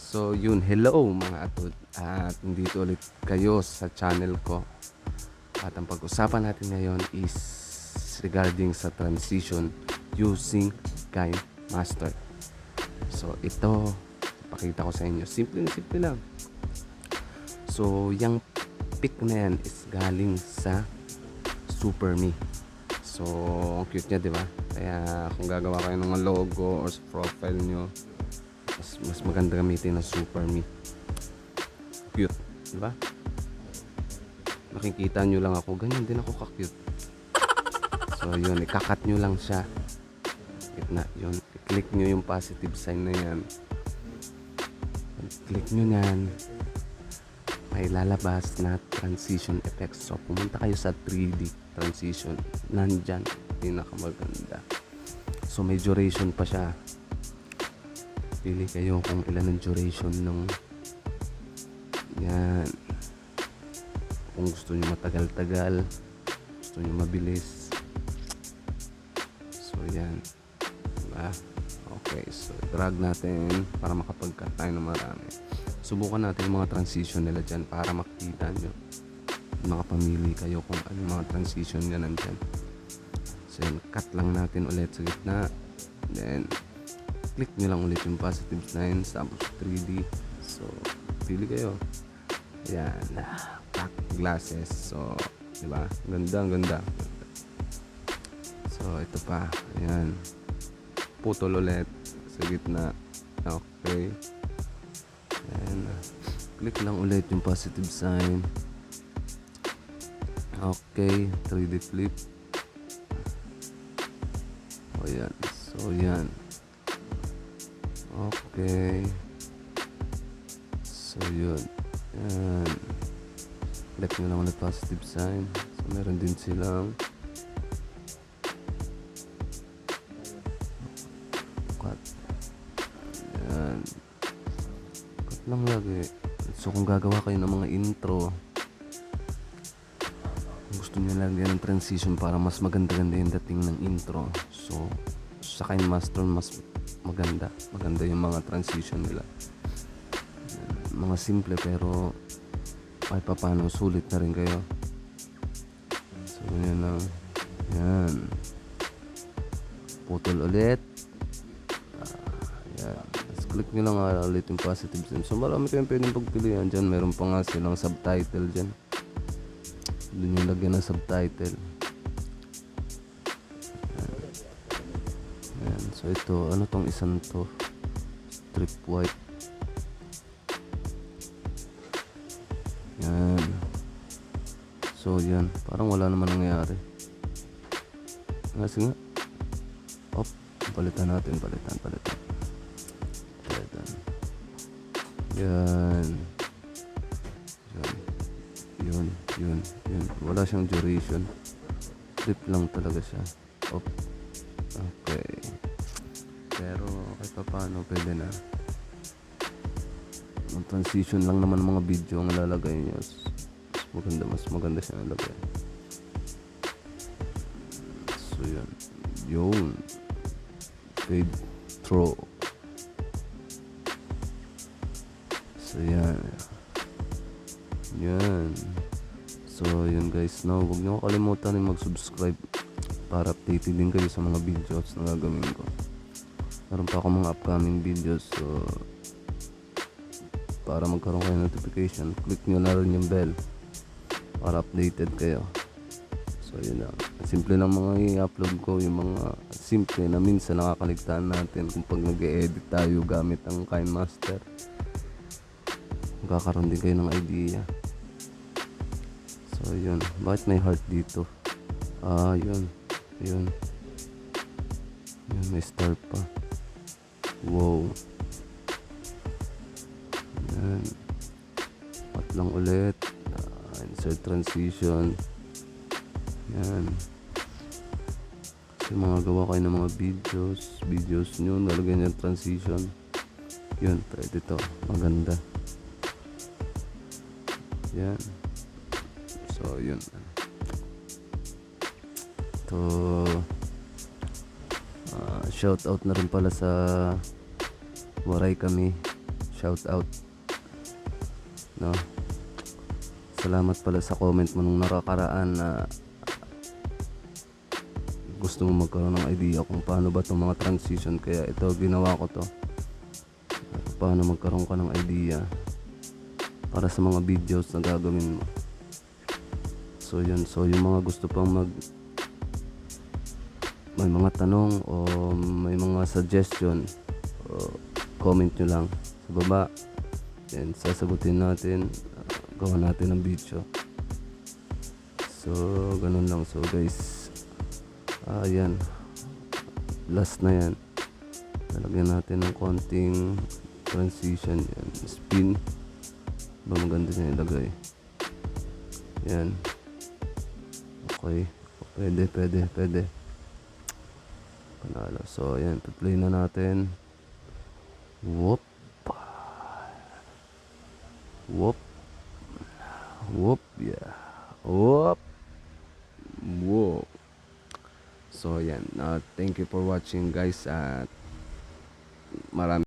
So yun, hello mga atod. At nandito ulit kayo sa channel ko. At ang pag-usapan natin ngayon is regarding sa transition using Kinemaster. So ito, pakita ko sa inyo. Simple lang. So yung pic na yan is galing sa Super Me. So ang cute niya, di ba? Kaya kung gagawa kayo ng mga logo or sa profile nyo, mas maganda gamitin ng Super Me. Cute, di ba? Makikita nyo lang ako, ganyan din ako ka-cute. So yun, ikakat nyo lang siya. Gitna, yun. I-click nyo yung positive sign na yan. Click nyo yan, may lalabas na transition effects. So pumunta kayo sa 3D transition, nandyan, pinakamaganda. So may duration pa siya. Pili kayo kung ilan ang duration ng yan. Kung gusto nyo matagal-tagal, gusto nyo mabilis. So yan, diba? Okay, so drag natin para makapag-cut tayo ng marami. Subukan natin yung mga transition nila dyan para makita nyo, makapamili kayo kung ano mga transition nyo nandyan. So yan, cut lang natin ulit sa gitna, then click nyo lang ulit yung positive signs, tapos 3D. So pili kayo. Yan, pack glasses. So diba, ganda. So ito pa, ayan, putol ulit sa gitna. Okay, and click lang ulit yung positive sign. Okay, 3D flip. O yan, so yan. Okay, so yun, yan, click nyo lang ulit positive sign. So meron din silang cut. Yan, cut lang lagi. So kung gagawa kayo ng mga intro, gusto nyo lagyan ng transition para mas maganda-ganda yung dating ng intro, so sa Kinemaster mas maganda yung mga transition nila. Mga simple pero ay paano sulit na rin kayo. So yan lang, yan, putol ulit. Yan, let's click nyo lang ulit yung positive sign. So marami kayong pwedeng pagpilihan dyan. Meron pa nga silang subtitle dyan, doon yung lagyan ng subtitle. Yan. So ito, ano tong isang to, strip white. Yan. So yan, parang wala naman nangyayari. Kasi nga, palitan natin, palitan. Yan. Yun. Wala siyang duration. Flip lang talaga siya. Okay. Pero kahit pa paano, pwede na. Ang transition lang naman mga video ang lalagay niyo. Mas maganda siya nalagay. So yan. Yung fade throw. So yan. So yun guys, now huwag niyo kalimutan na mag-subscribe para updated din kayo sa mga videos na gagawin ko. Meron pa akong mga upcoming videos, so para magkaroon kayo notification, click nyo na rin yung bell para updated kayo. So yun lang, simple lang mga i-upload ko, yung mga simple na minsan nakakaligtaan natin kung pag nag-e-edit tayo gamit ang Kinemaster. Magkakaroon din kayo ng idea. So yun, bakit may heart dito? Yun, may star pa. Wow. Yan, cut lang ulit. Insert transition. Yan. So mga gawa kayo ng mga videos nyo, nalagyan yung transition. Yun, pwede to, maganda. Yan. So yun, to shout out na rin pala sa Waray Kami shout out, no? Salamat pala sa comment mo nung nakakaraan na gusto mo magkaroon ng idea kung paano ba itong mga transition, kaya ito ginawa ko to, paano magkaroon ka ng idea para sa mga videos na gagawin mo. So yun, so yung mga gusto pang may mga tanong o may mga suggestion, comment nyo lang sa baba, then sasagutin natin, gawa natin ng video. So ganun lang. So guys, ayan, last na yan, lalagyan natin ng konting transition yan, spin ba, maganda niya ilagay yan. Okay, pwede panalo. So ayan, play na natin. Whoop yeah, whoop. So ayan, thank you for watching guys, at marami